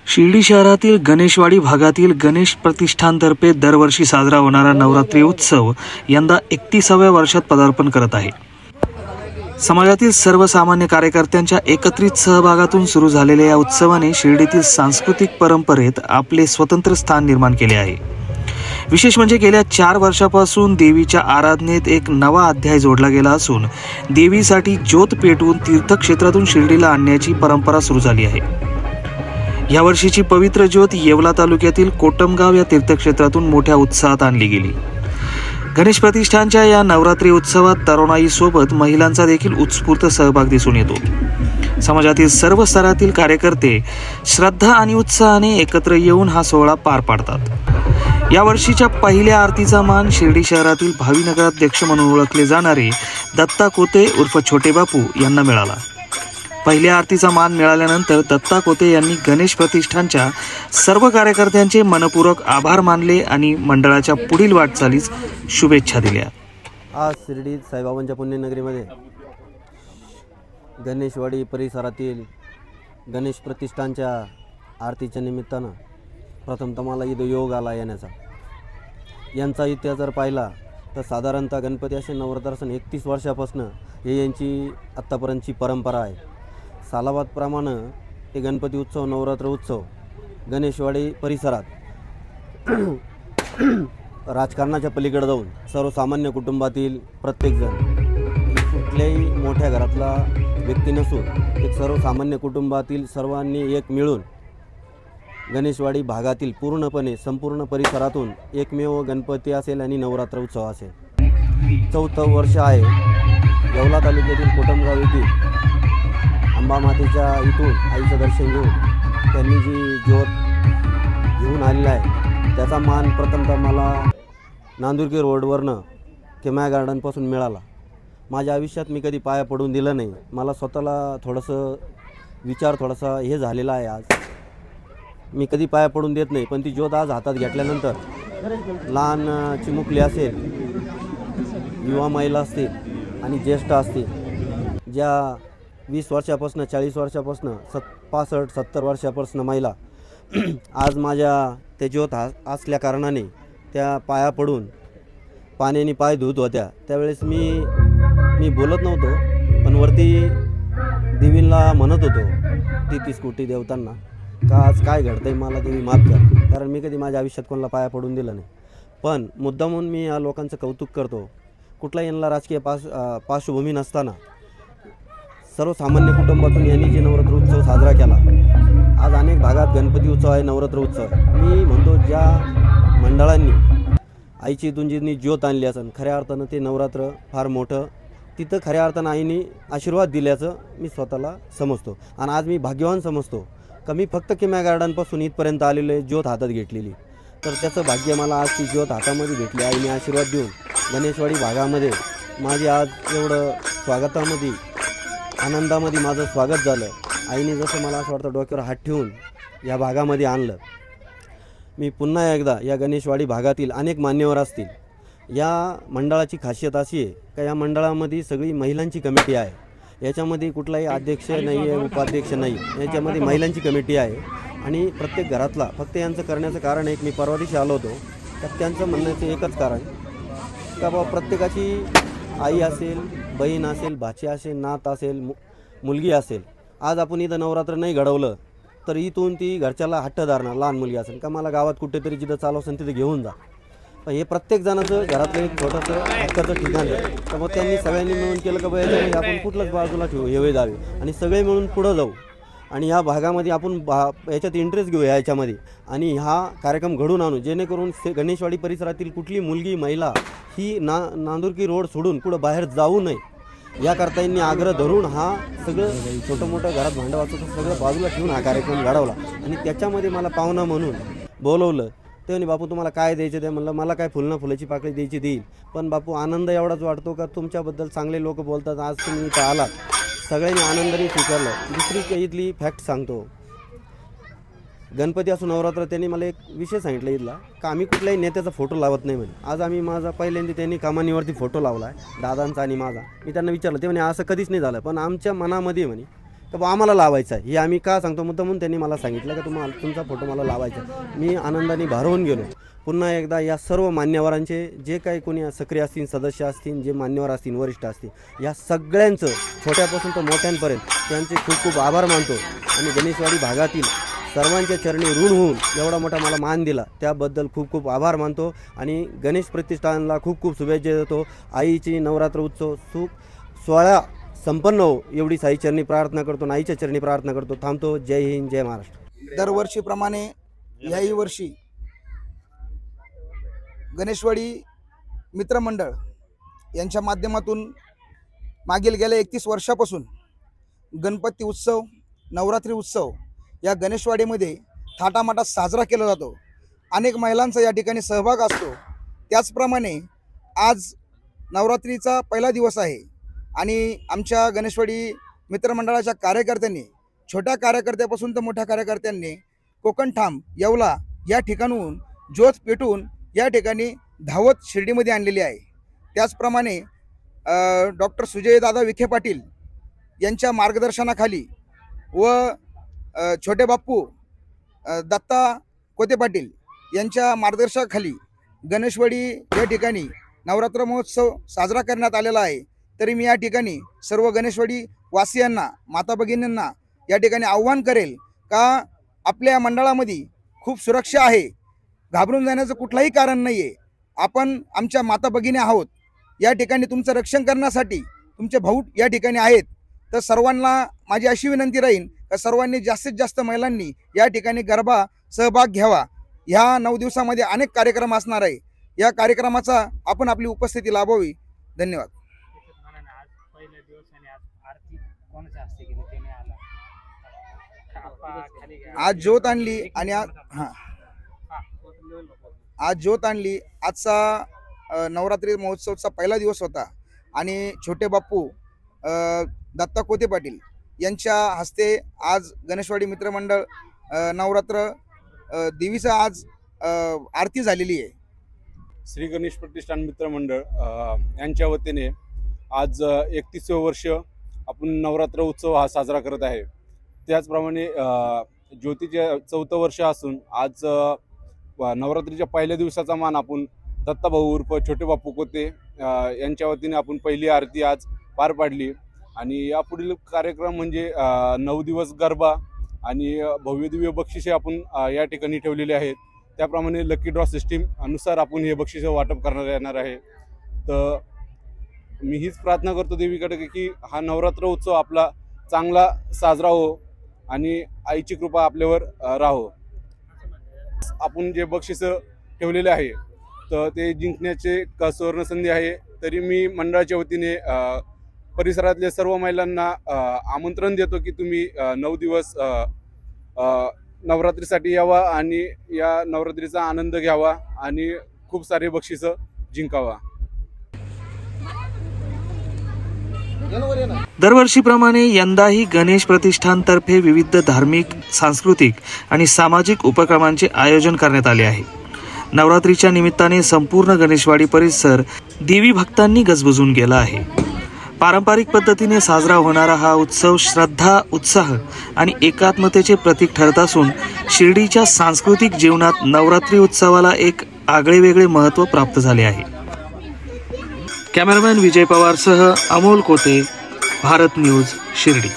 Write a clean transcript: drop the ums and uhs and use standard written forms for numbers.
शिर्डी शहरातील गणेशवाडी भागातील गणेश प्रतिष्ठानतर्फे दरवर्षी साजरा होणारा नवरात्री उत्सव यंदा 31व्या वर्षात पदार्पण करत आहे। समाजातील सर्वसामान्य कार्यकर्त्यांच्या एकत्रित सहभागातून सुरू झालेल्या या उत्सवाने शिर्डीतील सांस्कृतिक परंपरेत आपले स्वतंत्र स्थान निर्माण केले आहे। विशेष म्हणजे गेल्या 4 वर्षापासून देवीच्या आराधनेत एक नवा अध्याय जोडला गेला असून देवीसाठी ज्योत पेटवून तीर्थक्षेत्रातून शिर्डीला आणण्याची परंपरा सुरू झाली आहे। या वर्षीची पवित्र ज्योत येवला तालुक्यातील कोटमगाव या तीर्थक्षेत्रातून मोठ्या उत्साहात आणली गेली। गणेश प्रतिष्ठानच्या या नवरात्री उत्सवात तरुणाईसोबत महिलांचा देखील उत्स्फूर्त सहभाग दिसून येतो। समाजातील सर्व स्तरातील कार्यकर्ते श्रद्धा आणि उत्साहाने एकत्र येऊन हा सोहळा पार पाडतात। या वर्षीच्या पहिल्या आरतीचा मान शिर्डी शहरातील भावी नगराध्यक्ष म्हणून ओळखले जाणारे दत्ता कोते उर्फ छोटे बापू यांना मिळाला। पहिल्या आरतीचा मान मिळाल्यानंतर दत्ता कोते यांनी गणेश प्रतिष्ठानच्या सर्व कार्यकर्त्यांचे मनपूर्वक आभार मानले आणि मंडळाच्या पुढील वाटचालीस शुभेच्छा दिल्या। आज शिर्डीत साईबाबांच्या पुण्यनगरीमध्ये गणेशवाडी परिसरातील गणेश प्रतिष्ठानच्या आरतीच्या निमित्तानं प्रथमतः मला इथं योग आला येण्याचा। यांचा इतिहास जर पाहिला तर साधारणतः गणपती असे नवरात्रासन 31 वर्षापासून हे यांची आत्तापर्यंतची परंपरा आहे। सालाबादप्रमाणे हे गणपती उत्सव नवरात्र उत्सव गणेशवाडी परिसरात राजकारणाच्या पलीकडे जाऊन सर्वसामान्य कुटुंबातील प्रत्येकजण कुठल्याही मोठ्या घरातला व्यक्ती नसून एक सर्वसामान्य कुटुंबातील सर्वांनी एक मिळून गणेशवाडी भागातील पूर्णपणे संपूर्ण परिसरातून एकमेव गणपती असेल आणि नवरात्र उत्सव असेल। 4थं वर्ष आहे। येवला तालुक्यातील कोटमगाव येथील अंबा मातेच्या इथून आईचं दर्शन घेऊन त्यांनी जी ज्योत घेऊन आलेला आहे त्याचा मान प्रथमतः मला नांदुरकी रोडवरनं केमॅ गार्डनपासून मिळाला। माझ्या आयुष्यात मी कधी पाया पडून दिलं नाही। मला स्वतःला थोडंसं विचार थोडासा हे झालेला आहे। आज मी कधी पाया पडून देत नाही, पण ती ज्योत आज हातात घेतल्यानंतर लहान चिमुकली असेल, युवा महिला असतील आणि ज्येष्ठ असतील, ज्या 20 वर्षापासून 40 वर्षापासून 65-70 वर्षापासून महिला आज माझ्या त्या ज्योत असल्या कारणाने त्या पाया पडून पाण्याने पाय धुत होत्या। त्यावेळेस मी बोलत नव्हतो, पण वरती देवीला म्हणत होतो 33 कोटी देवतांना का आज काय घडतंय मला देवी माफ कर, कारण मी कधी माझ्या आयुष्यात कोणाला पाया पडून दिलं नाही। पण मुद्दामून मी या लोकांचं कौतुक करतो। कुठलाही यांना राजकीय पार्श्वभूमी नसताना सर्वसामान्य कुटुंबातून यांनी जे नवरात्र उत्सव साजरा केला। आज अनेक भागात गणपती उत्सव आहे, नवरात्र उत्सव आहे। मी म्हणतो ज्या मंडळांनी आईची इथून जी ज्योत आणली असेल खऱ्या अर्थानं ते नवरात्र फार मोठं तिथं खऱ्या अर्थानं आईने आशीर्वाद दिल्याचं मी स्वतःला समजतो आणि आज मी भाग्यवान समजतो का मी फक्त केमॅ गार्डनपासून इथपर्यंत आलेलो आहे ज्योत हातात घेतलेली। तर त्याचं भाग्य मला आज ती ज्योत हातामध्ये भेटली। आईने आशीर्वाद देऊन गणेशवाडी भागामध्ये माझे आज एवढं स्वागतामध्ये आनंदामध्ये माझं स्वागत झालं। आईने जसं मला असं वाटतं डोक्यावर हात ठेवून या भागामध्ये आणलं। मी पुन्हा एकदा या गणेशवाडी भागातील अनेक मान्यवर असतील। या मंडळाची खासियत अशी आहे का या मंडळामध्ये सगळी महिलांची कमिटी आहे। याच्यामध्ये कुठलाही अध्यक्ष नाही आहे, उपाध्यक्ष नाही, याच्यामध्ये महिलांची कमिटी आहे आणि प्रत्येक घरातला फक्त यांचं करण्याचं कारण एक मी परवा दिवशी आलो होतो तर त्यांचं म्हणण्याचं एकच कारण का बाबा प्रत्येकाची आई असेल, बहीण असेल, भाची असेल, नात असेल, मुलगी असेल, आज आपण इथं नवरात्र नाही घडवलं तर इथून ती घरच्याला हट्ट धरणार। लहान मुलगी असेल का मला गावात कुठेतरी जिथं चालू असेल तिथे घेऊन जा। पण हे प्रत्येक जणाचं घरातलं एक छोटंसं हक्काचं ठिकाण आहे। तर मग त्यांनी सगळ्यांनी मिळून केलं का बाबा याच्यामध्ये आपण कुठलंच बाजूला ठेवू, हेवे जावे आणि सगळे मिळून पुढं जाऊ आणि ह्या भागामध्ये आपण याच्यात इंटरेस्ट घेऊ याच्यामध्ये आणि हा कार्यक्रम घडून आणू जेणेकरून गणेशवाडी परिसरातील कुठली मुलगी महिला ही नांदुरकी रोड सोडून कुठं बाहेर जाऊ नये याकरता यांनी आग्रह धरून हा सगळं छोटं मोठं घरात भांडं वाचतं सगळं बाजूला ठेवून हा कार्यक्रम घडवला आणि त्याच्यामध्ये मला पाहुणा म्हणून बोलवलं। ते म्हणे बापू तुम्हाला काय द्यायचं ते म्हणलं मला काय फुलाची पाकळी द्यायची देईल, पण बापू आनंद एवढाच वाटतो का तुमच्याबद्दल चांगले लोक बोलतात, आज तुम्ही इथं आलात सगळ्यांनी आनंदाने स्वीकारलं। दुसरी इथली फॅक्ट सांगतो, गणपती असो नवरात्र त्यांनी मला एक विषय सांगितलं इथला का आम्ही कुठल्याही नेत्याचा फोटो लावत नाही म्हणे। आज आम्ही माझा पहिल्यांदा त्यांनी कमानीवरती फोटो लावला आहे दादांचा आणि माझा। मी त्यांना विचारलं ते म्हणे असं कधीच नाही झालं, पण आमच्या मनामध्ये म्हणे तर बा आम्हाला लावायचा आहे. हे आम्ही का सांगतो मुद्दामून त्यांनी मला सांगितलं की तुम्हाला तुमचा फोटो मला लावायचा आहे. मी आनंदाने भारावून गेलो. पुन्हा एकदा या सर्व मान्यवरांचे जे काही कोणी सक्रिय असतील, सदस्य असतील, जे मान्यवर असतील, वरिष्ठ असतील, या सगळ्यांचं छोट्यापासून तर मोठ्यांपर्यंत त्यांचे खूप खूप आभार मानतो. आणि गणेशवाडी भागातील सर्वांच्या चरणी ऋण होऊन एवढा मोठा मला मान दिला त्याबद्दल खूप खूप आभार मानतो. आणि गणेश प्रतिष्ठानला खूप खूप शुभेच्छा देतो. आईची नवरात्र उत्सव सुख सोहळा संपन्न हो एवढी साई चरणी प्रार्थना करतो. आईच्या चरणी प्रार्थना करतो. थांबतो. जय हिंद, जय महाराष्ट्र. दरवर्षीप्रमाणे याही वर्षी गणेशवाडी मित्रमंडळ यांच्या माध्यमातून मागील गेल्या 31 वर्षापासून गणपती उत्सव, नवरात्री उत्सव या गणेशवाडीमध्ये थाटामाटात साजरा केला जातो. अनेक महिलांचा या ठिकाणी सहभाग असतो. त्याचप्रमाणे आज नवरात्रीचा पहिला दिवस आहे आणि आमच्या गणेशवाडी मित्रमंडळाच्या कार्यकर्त्यांनी, छोट्या कार्यकर्त्यापासून तर मोठ्या कार्यकर्त्यांनी कोकणठाम येवला या ठिकाणून ज्योत पेटून या ठिकाणी धावत शिर्डीमध्ये आणलेली आहे. त्याचप्रमाणे डॉक्टर सुजयदादा विखे पाटील यांच्या मार्गदर्शनाखाली व छोटे बाप्पू दत्ता कोते पाटील यांच्या मार्गदर्शनाखाली गणेशवाडी या ठिकाणी नवरात्र महोत्सव साजरा करण्यात आलेला आहे. तरी मी या ठिकाणी सर्व गणेशवाडी वासियांना, माता भगिनींना या ठिकाणी आव्हान करेल का आपल्या मंडळामध्ये खूप सुरक्षा आहे, घाबरून जाण्याचं कुठलंही कारण नाही आहे. आपण आमच्या माता भगिनी आहोत. या ठिकाणी तुमचं रक्षण करण्यासाठी तुमचे भाऊ या ठिकाणी आहेत. तर सर्वांना माझी अशी विनंती राहील का सर्वांनी जास्तीत जास्त महिलांनी या ठिकाणी गरबा सहभाग घ्यावा. ह्या 9 दिवसामध्ये अनेक कार्यक्रम असणार आहे. या कार्यक्रमाचा आपण आपली उपस्थिती लाभावी. धन्यवाद. आज ज्योत आणली आणि आज ज्योत आणली. आजचा नवरात्री महोत्सवचा पहिला दिवस होता आणि छोटे बाप्पू दत्ता कोते पाटील यांच्या हस्ते आज गणेशवाडी मित्रमंडळ नवरात्र देवीचा आज आरती झालेली आहे. श्री गणेश प्रतिष्ठान मित्रमंडळ यांच्या वतीने आज 31वे वर्ष आपण नवरात्र उत्सव हा साजरा करत आहे. त्याचप्रमाणे ज्योतीचे 4थं वर्ष असून आज नवरात्रीच्या पहिल्या दिवसाचा मान आपण दत्ताभाऊ उर्फ छोटे बाप्पू कोते यांच्या वतीने आपण पहिली आरती आज पार पाडली. आणि यापुढील कार्यक्रम म्हणजे 9 दिवस गरबा आणि भव्यदिव्य बक्षिसे आपण या ठिकाणी ठेवलेले आहेत. त्याप्रमाणे लकी ड्रॉ सिस्टीम अनुसार आपण हे बक्षिसं वाटप करण्यात येणार आहे. तर मी हीच प्रार्थना करतो देवीकडे की हा नवरात्र उत्सव आपला चांगला साजरा हो आणि आईची कृपा आपल्यावर राहो. आपण जे बक्षिसं ठेवलेले आहे तर ते जिंकण्याचे सुवर्ण संधी आहे. तरी मी मंडळाच्या वतीने परिसरातल्या सर्व महिलांना आमंत्रण देतो की तुम्ही 9 दिवस नवरात्रीसाठी यावा आणि या नवरात्रीचा आनंद घ्यावा आणि खूप सारे बक्षिसं जिंकावा. दरवर्षीप्रमाणे यंदाही गणेश प्रतिष्ठानतर्फे विविध धार्मिक, सांस्कृतिक आणि सामाजिक उपक्रमांचे आयोजन करण्यात आले आहे. नवरात्रीच्या निमित्ताने संपूर्ण गणेशवाडी परिसर देवी भक्तांनी गजबजून गेला आहे. पारंपरिक पद्धतीने साजरा होणारा हा उत्सव श्रद्धा, उत्साह आणि एकात्मतेचे प्रतीक ठरत असून शिर्डीच्या सांस्कृतिक जीवनात नवरात्री उत्सवाला एक आगळेवेगळे महत्त्व प्राप्त झाले आहे. कॅमेरामॅन विजय पवारसह अमोल कोते, भारत न्यूज, शिर्डी.